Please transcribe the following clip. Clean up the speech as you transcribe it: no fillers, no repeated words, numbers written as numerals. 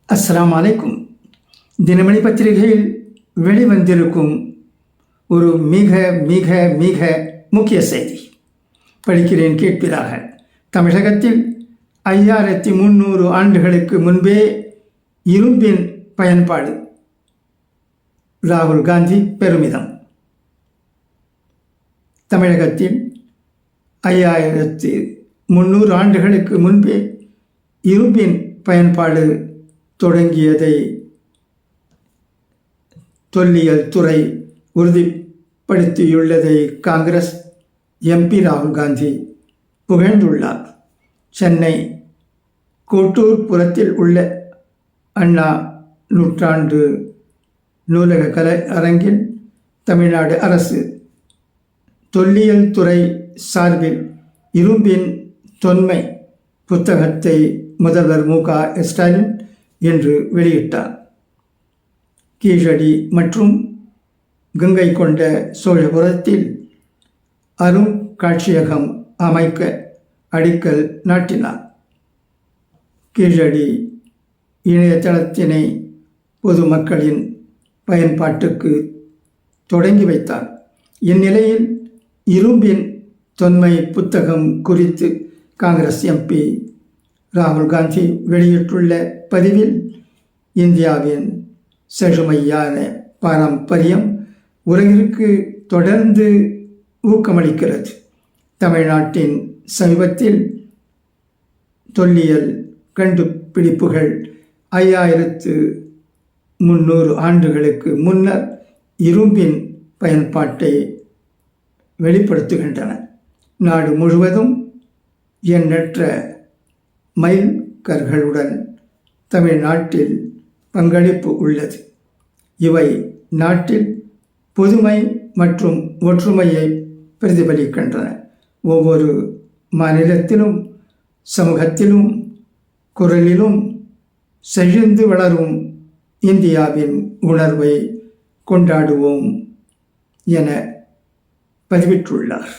அஸ்ஸலாமு அலைக்கும். தினமணி பத்திரிகையில் வெளிவந்திருக்கும் ஒரு மிக மிக மிக முக்கிய செய்தி படிக்கிறேன், கேட்பதாக. தமிழகத்தில் 5300 ஆண்டுகளுக்கு முன்பே இரும்பின் பயன்பாடு. ராகுல் காந்தி பெருமிதம். தமிழகத்தில் 5300 ஆண்டுகளுக்கு முன்பே இரும்பின் பயன்பாடு தொடங்கியதை தொல்லியல் துறை உறுதிப்படுத்தியுள்ளதை காங்கிரஸ் எம்பி ராகுல் காந்தி புகழ்ந்துள்ளார். சென்னை கோட்டூர்புரத்தில் உள்ள அண்ணா நூற்றாண்டு நூலக கலை அரங்கில் தமிழ்நாடு அரசு தொல்லியல் துறை சார்பில் இரும்பின் தொன்மை புத்தகத்தை முதல்வர் மு.க. ஸ்டாலின் என்று வெளியிட்டார். கீழடி மற்றும் கங்கை கொண்ட சோழபுரத்தில் அருங்காட்சியகம் அமைக்க அடிக்கல் நாட்டினார். கீழடி இணையதளத்தினை பொதுமக்களின் பயன்பாட்டுக்கு தொடங்கி வைத்தார். இந்நிலையில் இரும்பின் தொன்மை புத்தகம் குறித்து காங்கிரஸ் எம்பி ராகுல் காந்தி வெளியிட்டுள்ள பதிவில், இந்தியாவின் செழுமையான பாரம்பரியம் உலகிற்கு தொடர்ந்து ஊக்கமளிக்கிறது. தமிழ்நாட்டின் சமீபத்தில் தொல்லியல் கண்டுபிடிப்புகள் 5300 ஆண்டுகளுக்கு முன்னர் இரும்பின் பயன்பாட்டை வெளிப்படுத்துகின்றன. நாடு முழுவதும் எண்ணற்ற மைல் கற்களுடன் தமிழ்நாட்டில் பங்களிப்பு உள்ளது. இவை நாட்டில் புதுமை மற்றும் ஒற்றுமையை பிரதிபலிக்கின்றன. ஒவ்வொரு மாநிலத்திலும் சமூகத்திலும் குரலிலும் செழிந்து வளரும் இந்தியாவின் உணர்வை கொண்டாடுவோம் என பதிவிட்டுள்ளார்.